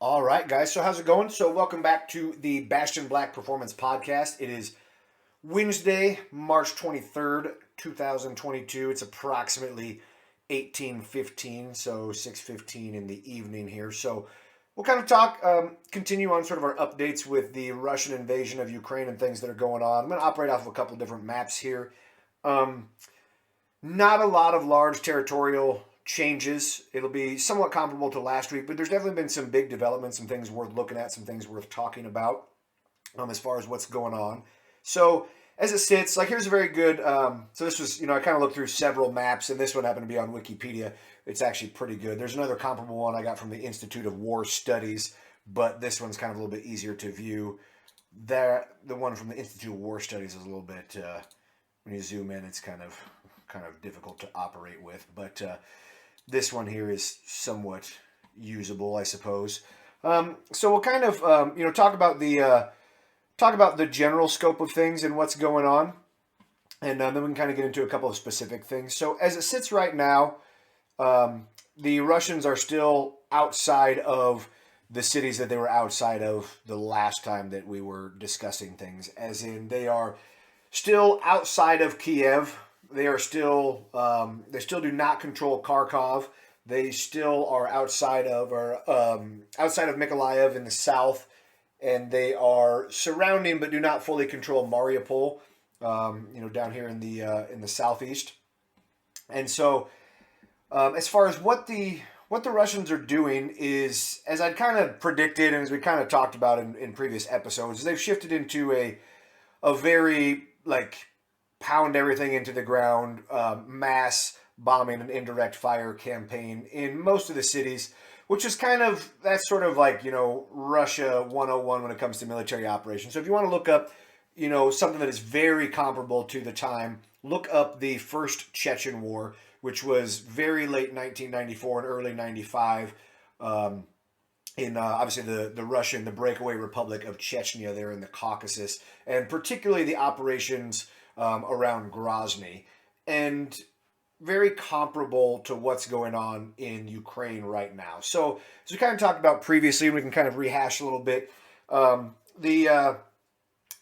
All right, guys. So how's it going? So welcome back to the Bastion Black Performance Podcast. It is Wednesday, March 23rd, 2022. It's approximately 18:15, so 6:15 in the evening here. So we'll kind of continue on sort of our updates with the Russian invasion of Ukraine and things that are going on. I'm going to operate off of a couple different maps here. Um, Not a lot of large territorial changes. It'll be somewhat comparable to last week, but there's definitely been some big developments, some things worth looking at, some things worth talking about as far as what's going on. So as it sits, like here's a very good. So this was, I kind of looked through several maps, and this one happened to be on Wikipedia. It's actually pretty good. There's another comparable one I got from the Institute of War Studies, but this one's kind of a little bit easier to view. The one from the Institute of War Studies is a little bit. When you zoom in, it's kind of difficult to operate with, but this one here is somewhat usable, I suppose. So we'll kind of talk about the general scope of things and what's going on, and then we can kind of get into a couple of specific things. So as it sits right now, the Russians are still outside of the cities that they were outside of the last time that we were discussing things, as in they are still outside of Kiev. They are still, they still do not control Kharkov. They still are outside of Mykolaiv in the south, and they are surrounding but do not fully control Mariupol. Down here in the southeast. And so, as far as what the Russians are doing is, as I'd kind of predicted and as we kind of talked about in previous episodes, they've shifted into a very pound everything into the ground, mass bombing and indirect fire campaign in most of the cities, which is that's sort of Russia 101 when it comes to military operations. So if you want to look up, something that is very comparable to the time, look up the First Chechen War, which was very late 1994 and early 95, in obviously the breakaway republic of Chechnya there in the Caucasus, and particularly the operations around Grozny, and very comparable to what's going on in Ukraine right now. So, as we kind of talked about previously, we can kind of rehash a little bit. The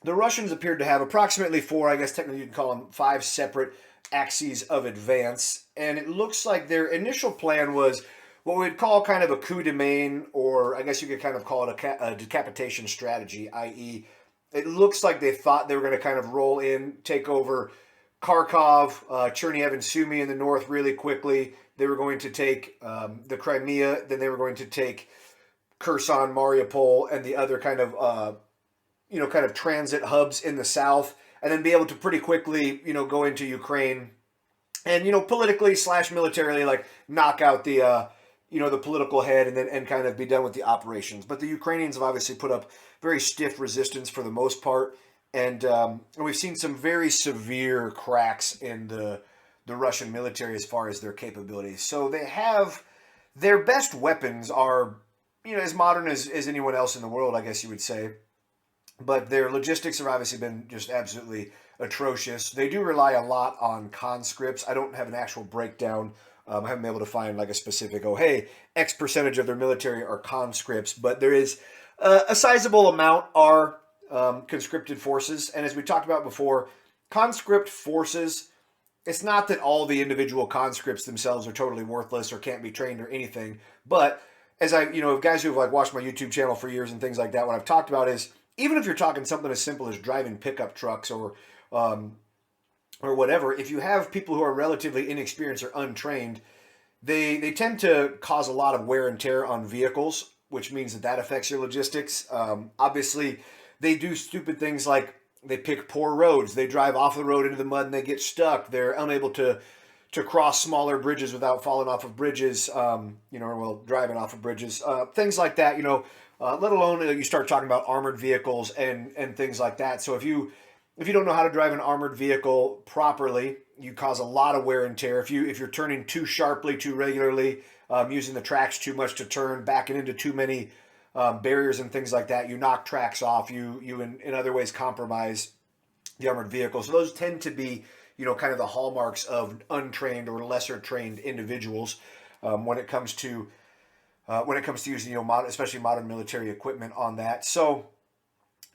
Russians appeared to have approximately four, I guess technically you can call them five separate axes of advance, and it looks like their initial plan was what we'd call kind of a coup de main, or I guess you could kind of call it a decapitation strategy, i.e., it looks like they thought they were going to kind of roll in, take over Kharkov, Chernihiv, and Sumy in the north really quickly. They were going to take the Crimea, then they were going to take Kherson, Mariupol, and the other kind of transit hubs in the south, and then be able to pretty quickly, go into Ukraine and, politically / militarily, knock out the political head and kind of be done with the operations. But the Ukrainians have obviously put up very stiff resistance for the most part, and we've seen some very severe cracks in the Russian military as far as their capabilities. So they have their best weapons are, as modern as anyone else in the world, I guess you would say. But their logistics have obviously been just absolutely atrocious. They do rely a lot on conscripts. I don't have an actual breakdown. I haven't been able to find a specific, X percentage of their military are conscripts, but there is a sizable amount are conscripted forces. And as we talked about before, conscript forces, it's not that all the individual conscripts themselves are totally worthless or can't be trained or anything, but as guys who have watched my YouTube channel for years and things like that, what I've talked about is, even if you're talking something as simple as driving pickup trucks or whatever, if you have people who are relatively inexperienced or untrained, they tend to cause a lot of wear and tear on vehicles, which means that affects your logistics. Obviously, they do stupid things like they pick poor roads. They drive off the road into the mud and they get stuck. They're unable to cross smaller bridges without falling off of bridges, driving off of bridges. Things like that, let alone you start talking about armored vehicles and things like that. So if you don't know how to drive an armored vehicle properly, you cause a lot of wear and tear. If you're turning too sharply, too regularly, using the tracks too much to turn, backing into too many barriers and things like that, you knock tracks off. You in other ways compromise the armored vehicle. So those tend to be kind of the hallmarks of untrained or lesser trained individuals when it comes to when it comes to using, especially modern military equipment on that. So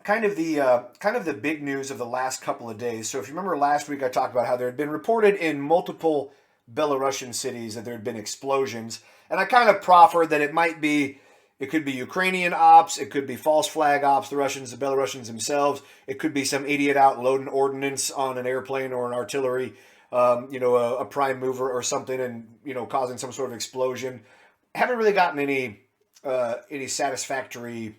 kind of the big news of the last couple of days. So if you remember last week, I talked about how there had been reported in multiple Belarusian cities that there had been explosions, and I kind of proffered that it could be Ukrainian ops, it could be false flag ops, the Belarusians themselves, it could be some idiot out loading ordnance on an airplane or an artillery, a prime mover or something, and causing some sort of explosion. Haven't really gotten any satisfactory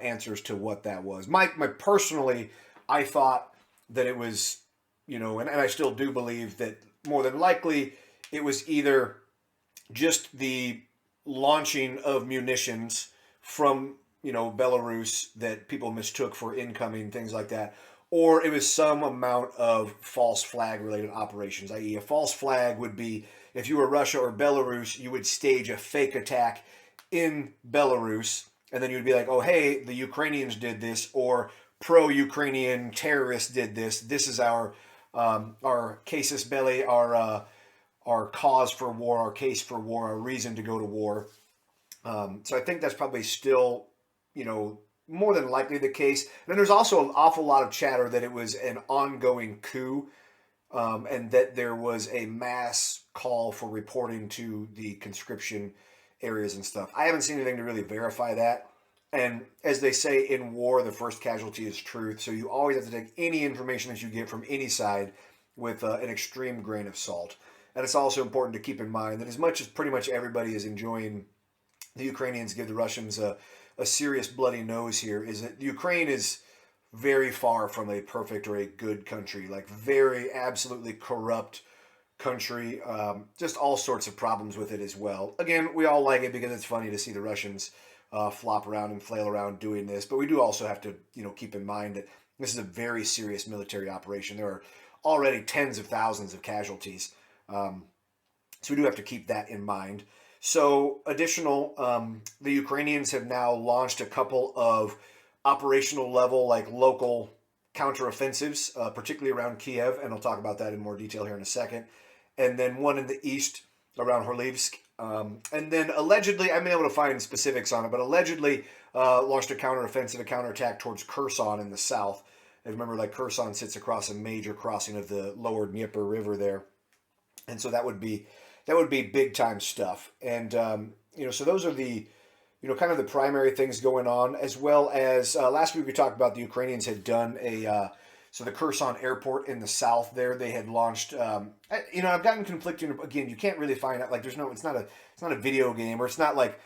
answers to what that was. My personally, I thought that it was, and I still do believe that more than likely it was either just the launching of munitions from Belarus that people mistook for incoming, things like that, or it was some amount of false flag related operations. I.e., a false flag would be if you were Russia or Belarus, you would stage a fake attack in Belarus, and then you'd be like, oh, hey, the Ukrainians did this, or pro-Ukrainian terrorists did this. This is our casus belli, our cause for war, our case for war, our reason to go to war. So I think that's probably still, more than likely the case. And then there's also an awful lot of chatter that it was an ongoing coup, and that there was a mass call for reporting to the conscription areas and stuff. I haven't seen anything to really verify that. And as they say in war, the first casualty is truth. So you always have to take any information that you get from any side with an extreme grain of salt. And it's also important to keep in mind that as much as pretty much everybody is enjoying the Ukrainians give the Russians a serious bloody nose here, is that Ukraine is very far from a perfect or a good country, like very absolutely corrupt country, just all sorts of problems with it as well. Again, we all like it because it's funny to see the Russians flop around and flail around doing this, but we do also have to keep in mind that this is a very serious military operation. There are already tens of thousands of casualties, so we do have to keep that in mind. So additional, the Ukrainians have now launched a couple of operational level, like local counteroffensives, particularly around Kiev, and I'll talk about that in more detail here in a second. And then one in the east around Horlivsk. And then allegedly, I haven't been able to find specifics on it, but allegedly launched a counteroffensive, a counterattack towards Kherson in the south. And remember, like Kherson sits across a major crossing of the lower Dnieper River there. And so that would be big time stuff. And, so those are the, kind of the primary things going on, as well as last week we talked about the Ukrainians had done so the Kherson airport in the south there, they had launched, I've gotten conflicting, again, you can't really find out, like it's not a video game, or it's not like,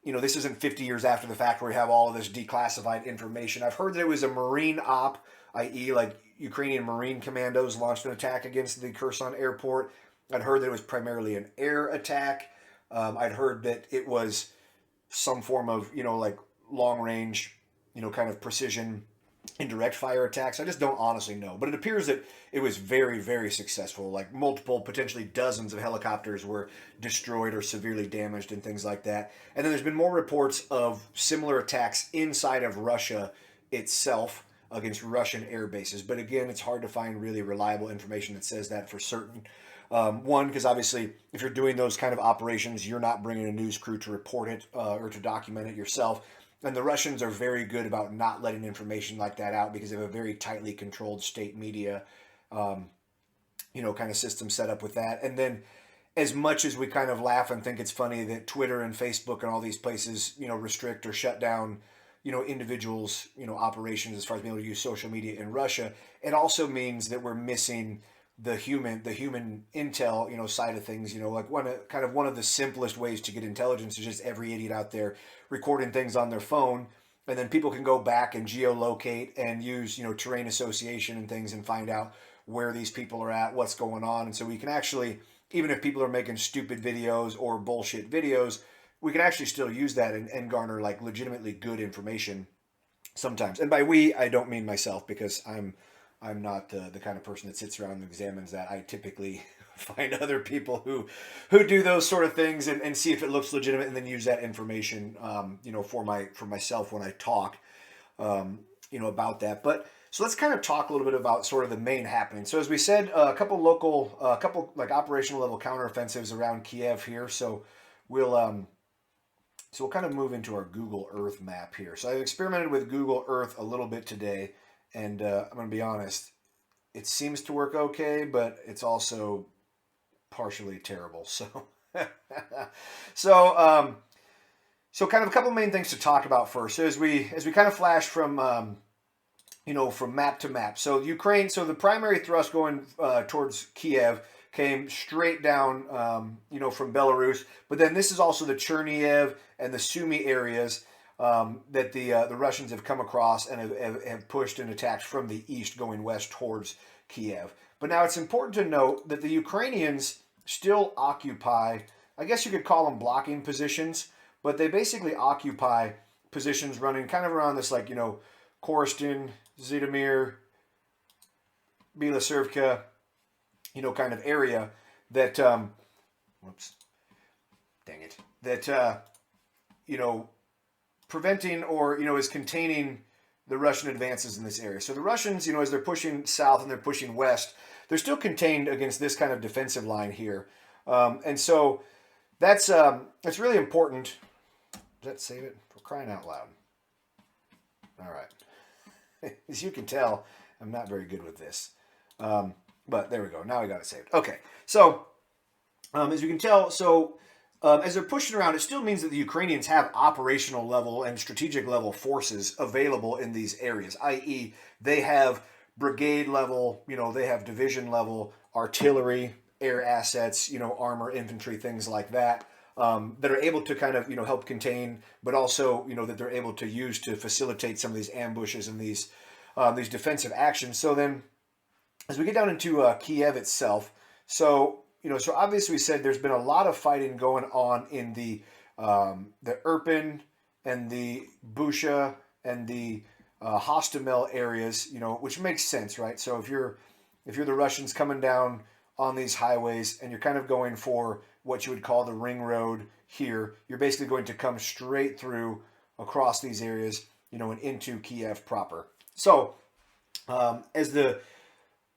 this isn't 50 years after the fact where we have all of this declassified information. I've heard that it was a Marine op, i.e. like Ukrainian Marine commandos launched an attack against the Kherson airport. I'd heard that it was primarily an air attack. I'd heard that it was some form of, like long range, kind of precision indirect fire attacks. I just don't honestly know. But it appears that it was very, very successful. Like multiple, potentially dozens of helicopters were destroyed or severely damaged and things like that. And then there's been more reports of similar attacks inside of Russia itself against Russian air bases. But again, it's hard to find really reliable information that says that for certain. One, because obviously if you're doing those kind of operations, you're not bringing a news crew to report it or to document it yourself. And the Russians are very good about not letting information like that out because they have a very tightly controlled state media, kind of system set up with that. And then as much as we kind of laugh and think it's funny that Twitter and Facebook and all these places, restrict or shut down, individuals, operations as far as being able to use social media in Russia, it also means that we're missing the human intel, side of things, like one of the simplest ways to get intelligence is just every idiot out there recording things on their phone, and then people can go back and geolocate and use, terrain association and things and find out where these people are at, what's going on. And so we can actually, even if people are making stupid videos or bullshit videos, we can actually still use that and garner like legitimately good information sometimes. And by we, I don't mean myself, because I'm not the kind of person that sits around and examines that. I typically find other people who do those sort of things and see if it looks legitimate, and then use that information, for myself when I talk, about that. But so let's kind of talk a little bit about sort of the main happening. So as we said, a couple like operational level counteroffensives around Kiev here. So we'll So we'll kind of move into our Google Earth map here. So I've experimented with Google Earth a little bit today, and I'm going to be honest, it seems to work okay, but it's also partially terrible. So, so kind of a couple main things to talk about first. So as we kind of flash from from map to map. So Ukraine. So the primary thrust going towards Kiev came straight down, from Belarus. But then this is also the Chernihiv and the Sumy areas that the Russians have come across and have pushed and attacked from the east, going west towards Kiev. But now it's important to note that the Ukrainians still occupy, I guess you could call them blocking positions, but they basically occupy positions running kind of around this, Korostin, Zhytomyr, Bilaservka, kind of area that, whoops, dang it, that, preventing or, is containing the Russian advances in this area. So the Russians, as they're pushing south and they're pushing west, they're still contained against this kind of defensive line here. And so that's really important. Does that save it? For crying out loud. All right. As you can tell, I'm not very good with this. But there we go. Now I got it saved. Okay. So as you can tell, as they're pushing around, it still means that the Ukrainians have operational level and strategic level forces available in these areas, i.e. they have brigade level, they have division level artillery, air assets, armor, infantry, things like that, that are able to kind of, help contain, but also, that they're able to use to facilitate some of these ambushes and these defensive actions. So then as we get down into Kiev itself, so obviously we said there's been a lot of fighting going on in the Irpin and the Busha and the Hostomel areas, which makes sense, right? So if you're the Russians coming down on these highways and you're kind of going for what you would call the ring road here, you're basically going to come straight through across these areas, and into Kiev proper. So as the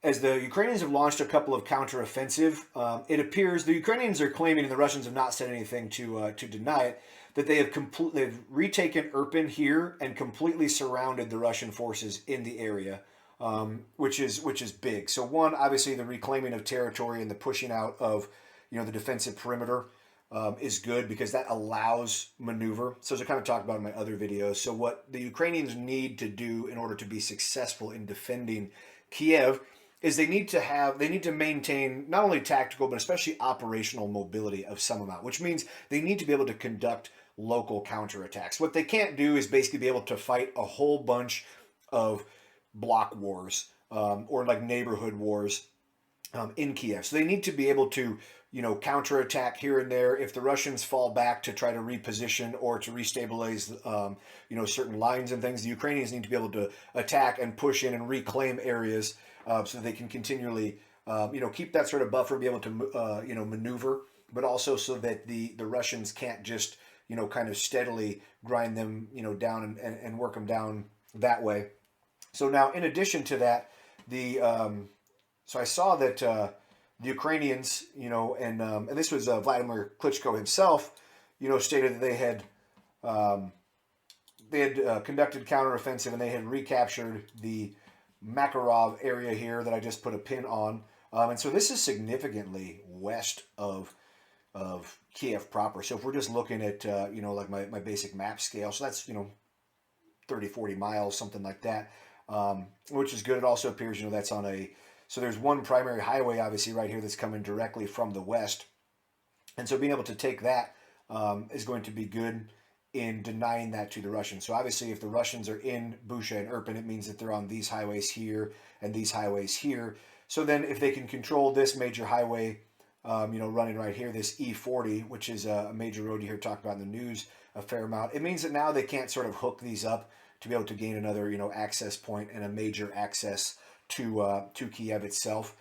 Ukrainians have launched a couple of counteroffensive, it appears the Ukrainians are claiming, and the Russians have not said anything to deny it, that they've retaken Irpin here and completely surrounded the Russian forces in the area, which is big. So one, obviously, the reclaiming of territory and the pushing out of the defensive perimeter is good because that allows maneuver. So as I kind of talked about in my other videos, so what the Ukrainians need to do in order to be successful in defending Kiev is they need to maintain not only tactical but especially operational mobility of some amount, which means they need to be able to conduct local counterattacks. What they can't do is basically be able to fight a whole bunch of block wars or like neighborhood wars in Kiev. So they need to be able to counterattack here and there. If the Russians fall back to try to reposition or to restabilize certain lines and things, the Ukrainians need to be able to attack and push in and reclaim areas so they can continually keep that sort of buffer, be able to maneuver, but also so that the Russians can't just kind of steadily grind them down and work them down that way. So now, in addition to that, so I saw that the Ukrainians, and this was Vladimir Klitschko himself, stated that they had conducted counteroffensive and they had recaptured the Makarov area here that I just put a pin on, and so this is significantly west of Kiev proper. So if we're just looking at like my basic map scale, so that's 30, 40 miles, something like that, which is good. It also appears that's on so there's one primary highway obviously right here that's coming directly from the west, and so being able to take that is going to be good in denying that to the Russians. So obviously if the Russians are in Busha and Irpin, it means that they're on these highways here and these highways here. So then if they can control this major highway, running right here, this E40, which is a major road you hear talked about in the news a fair amount, it means that now they can't sort of hook these up to be able to gain another, access point and a major access to Kiev itself,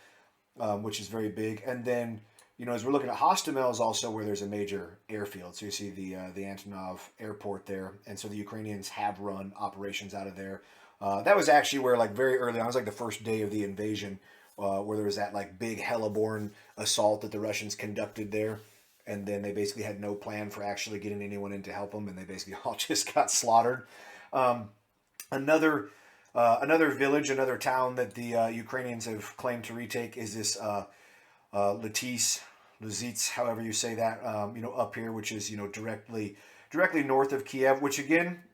which is very big. And then, as we're looking at Hostomel is also where there's a major airfield. So you see the Antonov airport there. And so the Ukrainians have run operations out of there. That was actually where, like, very early on, it was like the first day of the invasion, where there was that, like, big heliborne assault that the Russians conducted there. and then they basically had no plan for actually getting anyone in to help them, and they basically all just got slaughtered. Um, another village, another town that the Ukrainians have claimed to retake is this Lizits, however you say that, up here, which is directly north of Kiev. Which again,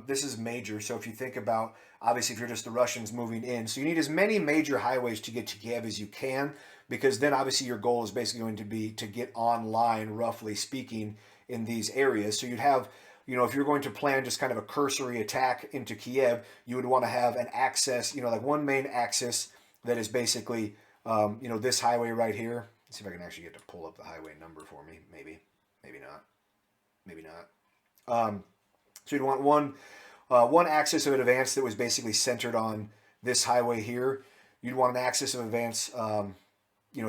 this is major. So if you think about, obviously, if you're just the Russians moving in, so you need as many major highways to get to Kiev as you can, because then obviously your goal is basically going to be to get online, roughly speaking, in these areas. So you'd have, if you're going to plan just kind of a cursory attack into Kiev, you would want to have an access, like one main axis that is basically, this highway right here. Let's see if I can actually get to pull up the highway number for me. Maybe not. So you'd want one axis of advance that was basically centered on this highway here. You'd want an axis of advance,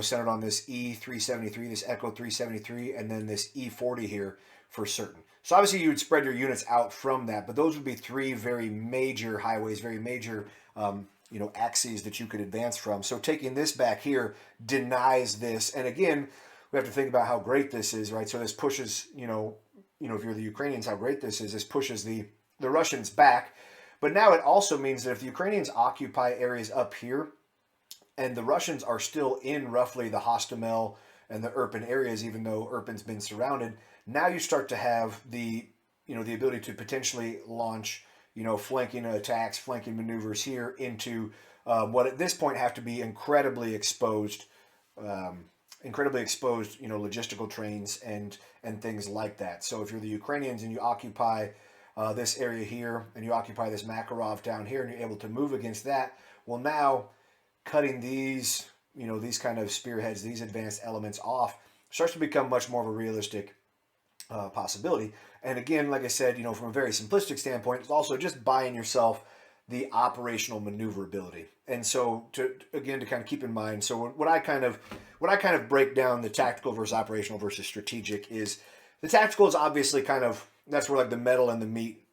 centered on this E373, this Echo 373, and then this E40 here for certain. So obviously you would spread your units out from that, but those would be three very major highways, very major, axes that you could advance from. So taking this back here denies this. And again, we have to think about how great this is, right? So this pushes, if you're the Ukrainians, how great this is. This pushes the Russians back. But now it also means that if the Ukrainians occupy areas up here, and the Russians are still in roughly the Hostomel and the Irpin areas, even though Irpin's been surrounded, now you start to have the ability to potentially launch, flanking attacks, flanking maneuvers here into what at this point have to be incredibly exposed, logistical trains and things like that. So if you're the Ukrainians and you occupy this area here, and you occupy this Makarov down here, and you're able to move against that, well, now cutting these, these kind of spearheads, these advanced elements off, starts to become much more of a realistic possibility. And again, like I said, from a very simplistic standpoint, it's also just buying yourself the operational maneuverability. And so to kind of keep in mind, so what I kind of break down the tactical versus operational versus strategic is, the tactical is obviously that's where like the metal and the meat,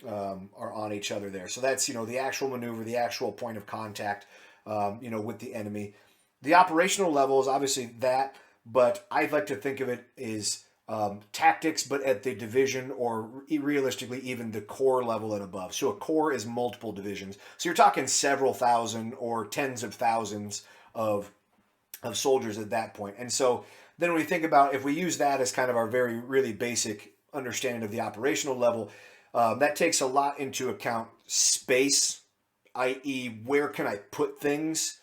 are on each other there. So that's, the actual maneuver, the actual point of contact, with the enemy. The operational level is obviously that, but I'd like to think of it as tactics, but at the division or realistically even the corps level and above. So a corps is multiple divisions. So you're talking several thousand or tens of thousands of soldiers at that point. And so then when we think about, if we use that as kind of our very really basic understanding of the operational level, that takes a lot into account space, i.e. where can I put things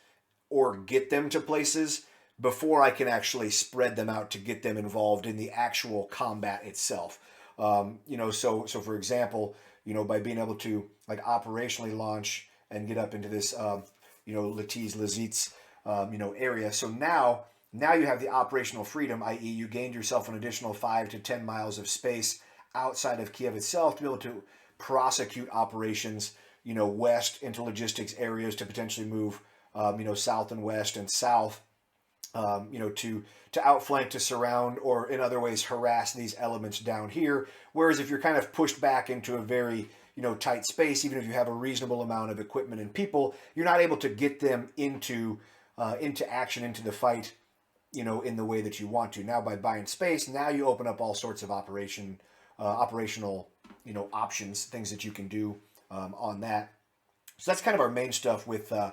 or get them to places before I can actually spread them out to get them involved in the actual combat itself. So for example, by being able to like operationally launch and get up into this, Lizits, area. So now you have the operational freedom, i.e. you gained yourself an additional 5 to 10 miles of space outside of Kiev itself to be able to prosecute operations, west into logistics areas, to potentially move, south and west and south, to outflank, to surround, or in other ways harass these elements down here. Whereas if you're kind of pushed back into a very, tight space, even if you have a reasonable amount of equipment and people, you're not able to get them into action, into the fight, in the way that you want to. Now by buying space, now you open up all sorts of operational, options, things that you can do on that. So that's kind of our main stuff to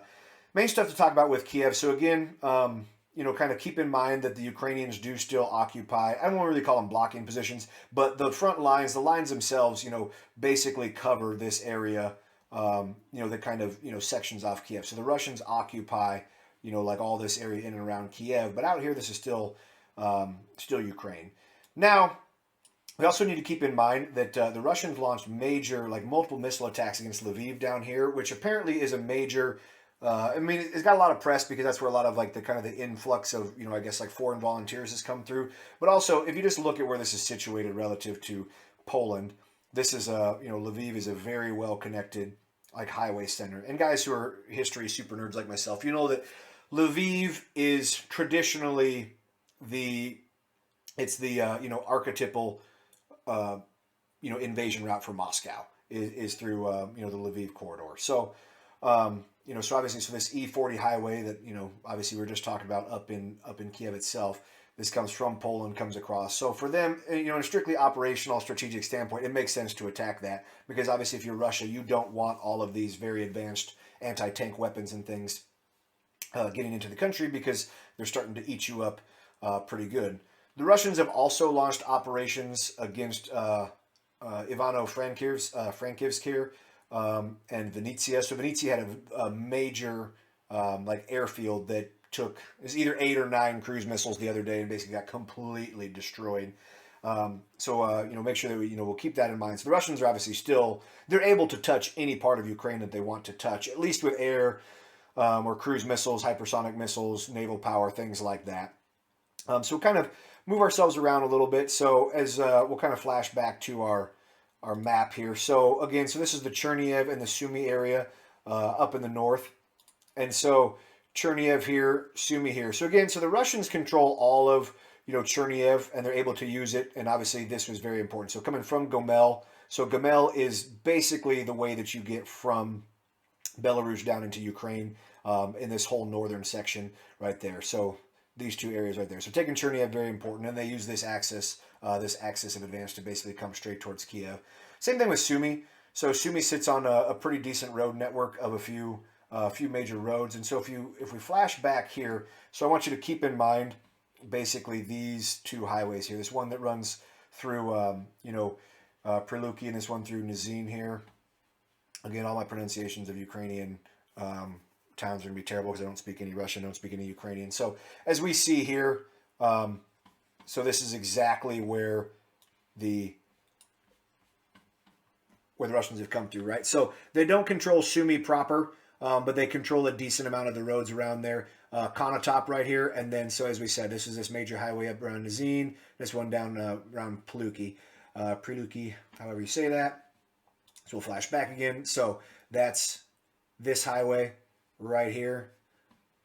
talk about with Kiev. So again, kind of keep in mind that the Ukrainians do still occupy, I don't want to really call them blocking positions, but the front lines, the lines themselves, basically cover this area, the kind of, sections off Kiev. So the Russians occupy, like all this area in and around Kiev, but out here, this is still Ukraine. Now, we also need to keep in mind that the Russians launched major, multiple missile attacks against Lviv down here, which apparently is a major, it's got a lot of press because that's where a lot of the influx of, foreign volunteers has come through. But also, if you just look at where this is situated relative to Poland, this is Lviv is a very well connected, highway center. And guys who are history super nerds like myself, that Lviv is traditionally archetypal, invasion route for Moscow is through, the Lviv corridor. So, so obviously, this E40 highway that, obviously we were just talking about up in Kiev itself, This comes from Poland, comes across. So for them, in a strictly operational, strategic standpoint, it makes sense to attack that because obviously, if you're Russia, you don't want all of these very advanced anti-tank weapons and things getting into the country because they're starting to eat you up pretty good. The Russians have also launched operations against Ivano-Frankivsk here and Venetia. So Venetia had a major airfield that took, it was either 8 or 9 cruise missiles the other day and basically got completely destroyed. Make sure that we'll keep that in mind. So the Russians are obviously they're able to touch any part of Ukraine that they want to touch, at least with air or cruise missiles, hypersonic missiles, naval power, things like that. So we'll kind of move ourselves around a little bit. So as we'll kind of flash back to our map here. So again, this is the Chernihiv and the Sumy area up in the north. And so Chernihiv here, Sumy here. So again, the Russians control all of, Chernihiv, and they're able to use it. And obviously this was very important. So coming from Gomel. So Gomel is basically the way that you get from Belarus down into Ukraine in this whole northern section right there. So these two areas right there. So taking Chernihiv, very important. And they use this axis of advance to basically come straight towards Kiev. Same thing with Sumy. So Sumy sits on a pretty decent road network of a few major roads. And so if we flash back here, so I want you to keep in mind basically these two highways here. This one that runs through, Priluki, and this one through Nizhyn here. Again, all my pronunciations of Ukrainian towns are going to be terrible because I don't speak any Russian, don't speak any Ukrainian. So as we see here, so this is exactly where the Russians have come through, right? So they don't control Sumy proper, but they control a decent amount of the roads around there. Konotop right here, and then, so as we said, this is this major highway up around Nizhyn, this one down around Priluki, however you say that. So we'll flash back again. So that's this highway right here,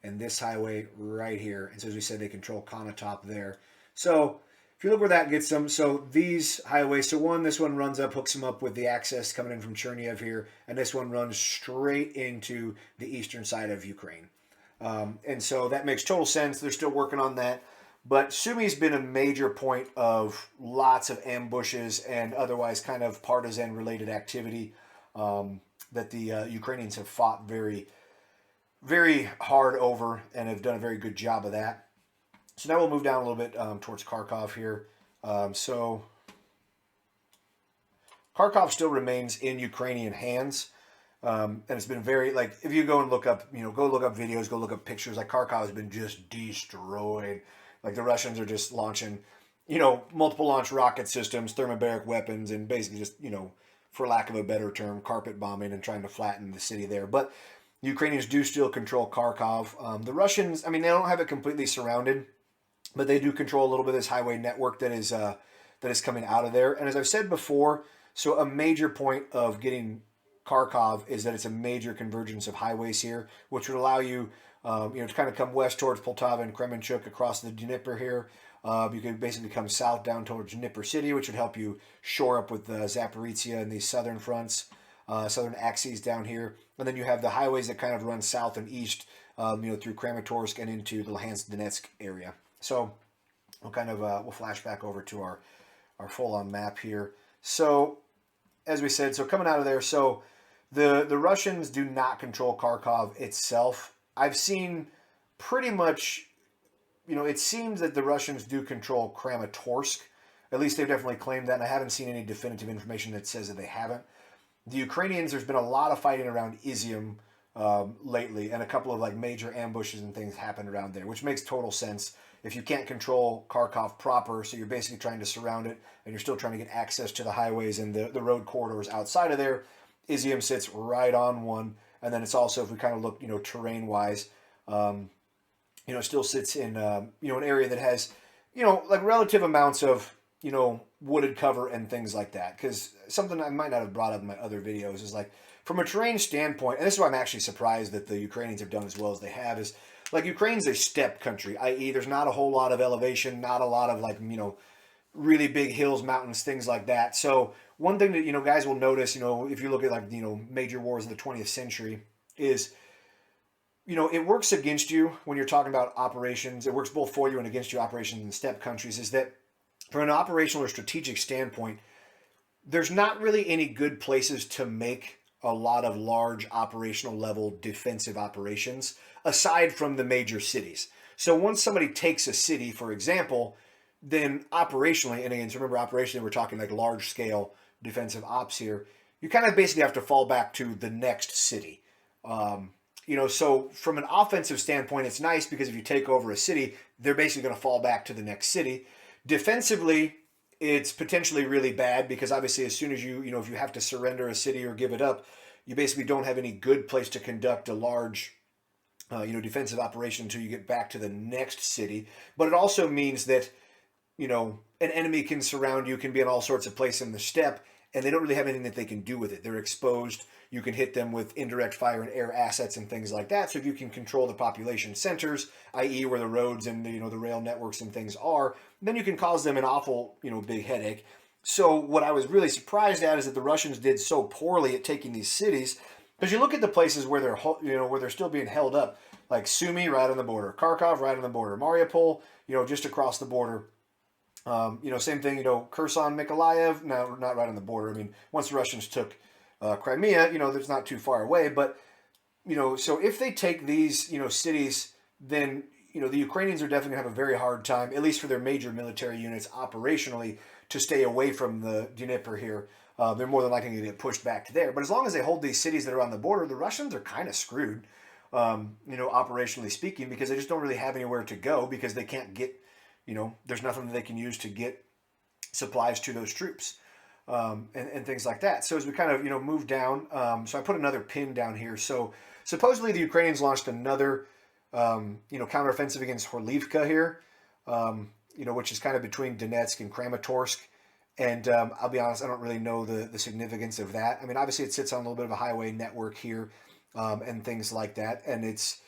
and this highway right here. And so as we said, they control Konotop there. So if you look where that gets them, so these highways, so this one runs up, hooks them up with the access coming in from Chernihiv here, and this one runs straight into the eastern side of Ukraine. And so that makes total sense. They're still working on that. But Sumy's been a major point of lots of ambushes and otherwise kind of partisan-related activity that the Ukrainians have fought very, very hard over and have done a very good job of that. So now we'll move down a little bit towards Kharkov here. So Kharkov still remains in Ukrainian hands. And it's been very, if you go and look up, go look up videos, go look up pictures, Kharkov has been just destroyed. The Russians are just launching, multiple launch rocket systems, thermobaric weapons, and basically just, for lack of a better term, carpet bombing and trying to flatten the city there. But the Ukrainians do still control Kharkov. The Russians, they don't have it completely surrounded, but they do control a little bit of this highway network that is coming out of there. And as I've said before, so a major point of getting Kharkov is that it's a major convergence of highways here, which would allow you, to kind of come west towards Poltava and Kremenchuk across the Dnieper here. You could basically come south down towards Dnieper City, which would help you shore up with Zaporizhia and these southern fronts, southern axes down here. And then you have the highways that kind of run south and east, through Kramatorsk and into the Luhansk Donetsk area. So we'll kind of we'll flash back over to our full-on map here. So as we said, so coming out of there, so the Russians do not control Kharkov itself. I've seen pretty much, it seems that the Russians do control Kramatorsk. At least they've definitely claimed that, and I haven't seen any definitive information that says that they haven't. The Ukrainians, there's been a lot of fighting around Izium lately, and a couple of major ambushes and things happened around there, which makes total sense. If you can't control Kharkov proper, so you're basically trying to surround it, and you're still trying to get access to the highways and the road corridors outside of there, Izium sits right on one. And then it's also, if we kind of look, terrain-wise, it still sits in, an area that has, relative amounts of, wooded cover and things like that. Because something I might not have brought up in my other videos is from a terrain standpoint, and this is why I'm actually surprised that the Ukrainians have done as well as they have, is Ukraine's a steppe country, i.e. there's not a whole lot of elevation, not a lot of really big hills, mountains, things like that. So one thing that, guys will notice, if you look at major wars of the 20th century is, it works against you when you're talking about operations. It works both for you and against you operations in steppe countries, is that from an operational or strategic standpoint, there's not really any good places to make a lot of large operational level defensive operations aside from the major cities. So once somebody takes a city, for example, then operationally, and again, so remember operationally, we're talking like large scale defensive ops here, you kind of basically have to fall back to the next city. So from an offensive standpoint, it's nice because if you take over a city, they're basically going to fall back to the next city. Defensively, it's potentially really bad because obviously as soon as if you have to surrender a city or give it up, you basically don't have any good place to conduct a large, defensive operation until you get back to the next city. But it also means that, an enemy can surround you, can be in all sorts of places in the steppe, and they don't really have anything that they can do with it. They're exposed. You can hit them with indirect fire and air assets and things like that. So if you can control the population centers, i.e. where the roads and the rail networks and things are, then you can cause them an awful, big headache. So what I was really surprised at is that the Russians did so poorly at taking these cities, because you look at the places where they're still being held up, like Sumy right on the border, Kharkov right on the border, Mariupol, just across the border. Same thing, Kherson, Mykolaiv, now not right on the border. I mean, once the Russians took Crimea, there's not too far away, but, so if they take these, cities, then, the Ukrainians are definitely going to have a very hard time, at least for their major military units operationally, to stay away from the Dnieper here. They're more than likely to get pushed back to there. But as long as they hold these cities that are on the border, the Russians are kind of screwed, operationally speaking, because they just don't really have anywhere to go because they can't get, there's nothing that they can use to get supplies to those troops. And things like that. So as we kind of, move down, so I put another pin down here. So supposedly the Ukrainians launched another, counteroffensive against Horlivka here, which is kind of between Donetsk and Kramatorsk. And I'll be honest, I don't really know the significance of that. I mean, obviously it sits on a little bit of a highway network here, and things like that. And it's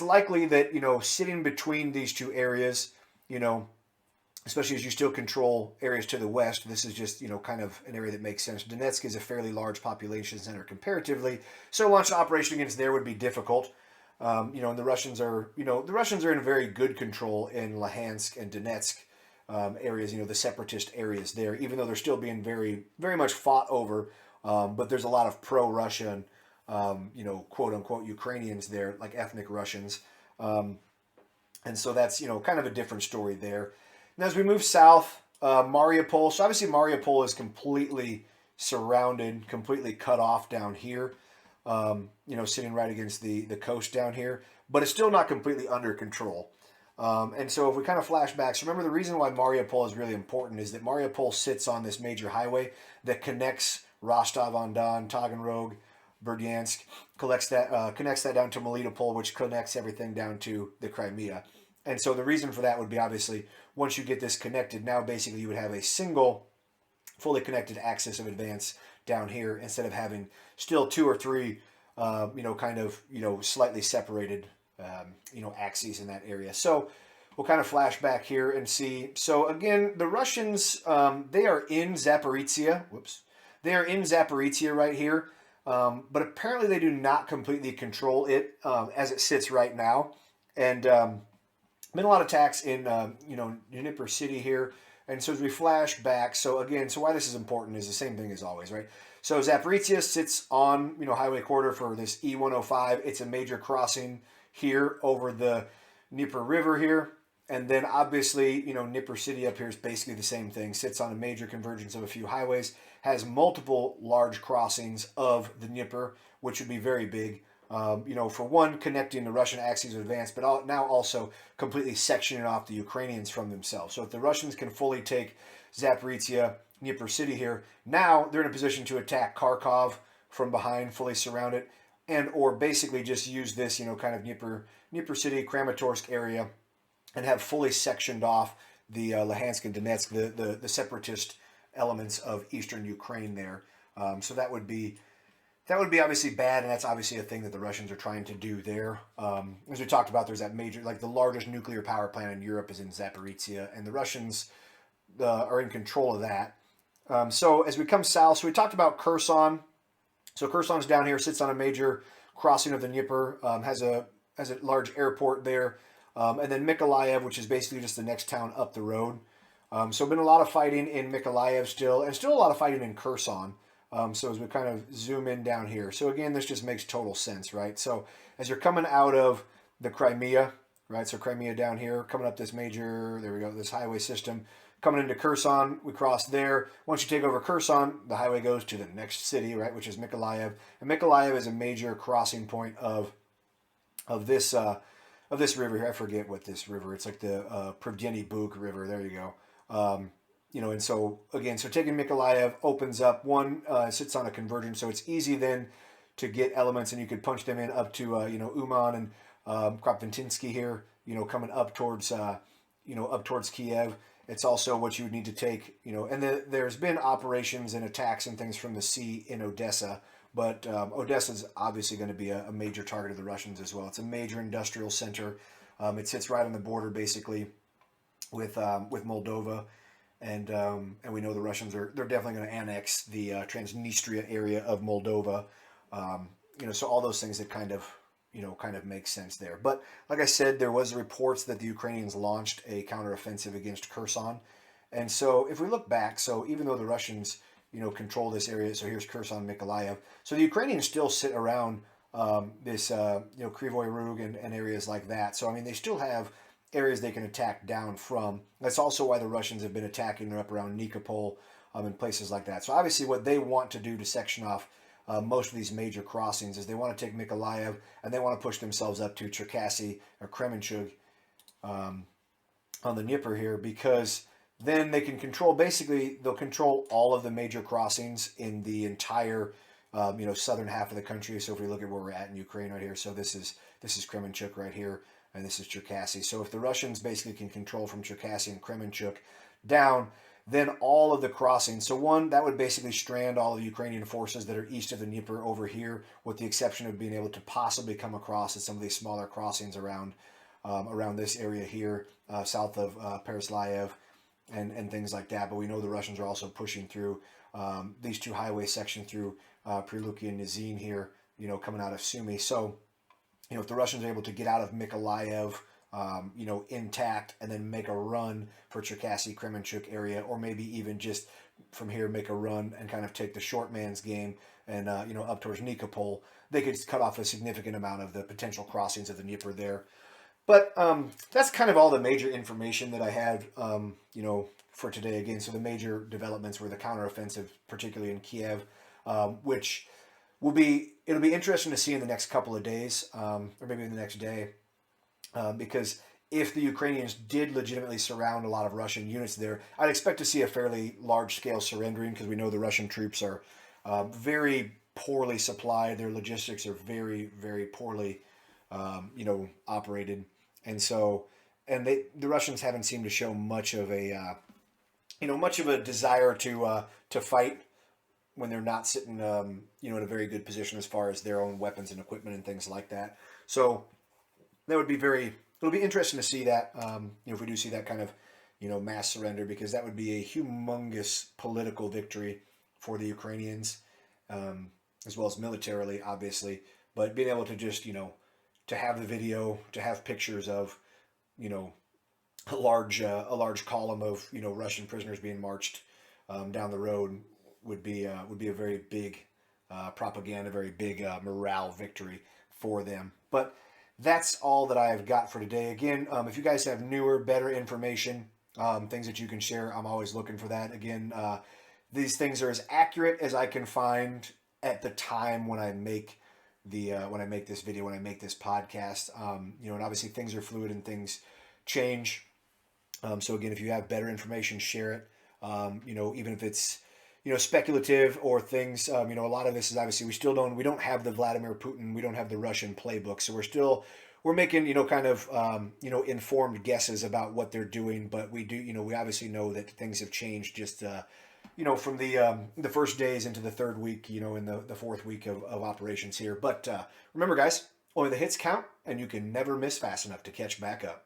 likely that, sitting between these two areas, especially as you still control areas to the west, this is just, kind of an area that makes sense. Donetsk is a fairly large population center comparatively, so launch an operation against there would be difficult. And the Russians are in very good control in Luhansk and Donetsk areas, the separatist areas there, even though they're still being very, very much fought over. But there's a lot of pro-Russian, quote unquote Ukrainians there, like ethnic Russians. And so that's, kind of a different story there. And as we move south, Mariupol. So obviously Mariupol is completely surrounded, completely cut off down here, sitting right against the coast down here. But it's still not completely under control. And so if we kind of flash back, so remember the reason why Mariupol is really important is that Mariupol sits on this major highway that connects Rostov-on-Don, Taganrog, Berdyansk, connects that down to Melitopol, which connects everything down to the Crimea. And so the reason for that would be obviously once you get this connected, now basically you would have a single fully connected axis of advance down here instead of having still two or three, slightly separated, axes in that area. So we'll kind of flash back here and see. So again, the Russians, they are in Zaporizhia. They are in Zaporizhia right here. But apparently they do not completely control it as it sits right now. And been a lot of attacks in, Dnieper City here. And so as we flash back, so why this is important is the same thing as always, right? So Zaporizhia sits on, highway corridor for this E105. It's a major crossing here over the Dnieper River here. And then obviously, Dnieper City up here is basically the same thing. Sits on a major convergence of a few highways. Has multiple large crossings of the Dnieper, which would be very big. For one, connecting the Russian axes of advance, but now also completely sectioning off the Ukrainians from themselves. So if the Russians can fully take Zaporizhia, Dnieper City here, now they're in a position to attack Kharkov from behind, fully surround it, and or basically just use this, kind of Dnieper City, Kramatorsk area, and have fully sectioned off the Luhansk and Donetsk, the separatist elements of eastern Ukraine there. So that would be obviously bad, and that's obviously a thing that the Russians are trying to do there. As we talked about, there's that major, the largest nuclear power plant in Europe is in Zaporizhia, and the Russians are in control of that. So as we come south, so we talked about Kherson. So Kherson's down here, sits on a major crossing of the Dnieper, has a large airport there, and then Mykolaiv, which is basically just the next town up the road. So been a lot of fighting in Mykolaiv still, and still a lot of fighting in Kherson. So as we kind of zoom in down here, so again, this just makes total sense, right? So as you're coming out of the Crimea, right? So Crimea down here, coming up this major, there we go, this highway system, coming into Kherson, we cross there. Once you take over Kherson, the highway goes to the next city, right, which is Mykolaiv. And Mykolaiv is a major crossing point of this river here. I forget what this river. It's like the Prevdeny Bug River. There you go. And so again, so taking Mykolaiv opens up one, sits on a convergence, so it's easy then to get elements, and you could punch them in up to Uman and Kropotnitsky here, coming up towards Kiev. It's also what you would need to take, and there's been operations and attacks and things from the sea in Odessa, but Odessa is obviously going to be a major target of the Russians as well. It's a major industrial center. It sits right on the border, basically, with Moldova, and we know the Russians they're definitely going to annex the Transnistria area of Moldova. So all those things that kind of make sense there. But like I said, there was reports that the Ukrainians launched a counteroffensive against Kherson. And so if we look back, so even though the Russians, control this area, so here's Kherson, Mykolaiv. So the Ukrainians still sit around this, Krivoy Rug and areas like that. So, I mean, they still have areas they can attack down from. That's also why the Russians have been attacking up around Nikopol and places like that. So obviously what they want to do to section off most of these major crossings is they want to take Mykolaiv and they want to push themselves up to Cherkasy or Kremenchug on the Dnieper here, because then they can control, basically they'll control all of the major crossings in the entire southern half of the country. So if we look at where we're at in Ukraine right here, so this is Kremenchuk right here, and this is Cherkasy. So if the Russians basically can control from Cherkasy and Kremenchuk down, then all of the crossings, so one, that would basically strand all of the Ukrainian forces that are east of the Dnieper over here, with the exception of being able to possibly come across at some of these smaller crossings around this area here, south of Pereslyev and things like that. But we know the Russians are also pushing through these two highway sections through Priluki and Nizhyn here, coming out of Sumy. So, if the Russians are able to get out of Mykolaiv, intact, and then make a run for Cherkasy, Kremenchuk area, or maybe even just from here make a run and kind of take the short man's game and up towards Nikopol, they could cut off a significant amount of the potential crossings of the Dnieper there. But that's kind of all the major information that I had, for today. Again, so the major developments were the counteroffensive, particularly in Kiev, which it'll be interesting to see in the next couple of days, or maybe in the next day. Because if the Ukrainians did legitimately surround a lot of Russian units there, I'd expect to see a fairly large-scale surrendering, because we know the Russian troops are very poorly supplied. Their logistics are very, very poorly, operated. And so, the Russians haven't seemed to show much of a desire to fight when they're not sitting, in a very good position as far as their own weapons and equipment and things like that. So that would be it'll be interesting to see that, if we do see that kind of, mass surrender, because that would be a humongous political victory for the Ukrainians, as well as militarily, obviously. But being able to just, to have the video, to have pictures of, a large column of, Russian prisoners being marched down the road would be a very big propaganda, very big morale victory for them. But that's all that I've got for today. Again, if you guys have newer, better information, things that you can share, I'm always looking for that. Again, these things are as accurate as I can find at the time when I make this video, when I make this podcast. And obviously things are fluid and things change. So again, if you have better information, share it. Even if it's speculative or things. A lot of this is obviously we don't have the Vladimir Putin, we don't have the Russian playbook, so we're making kind of informed guesses about what they're doing, but we do we obviously know that things have changed just from the first days into the third week, in the fourth week of operations here. But remember, guys, only the hits count, and you can never miss fast enough to catch back up.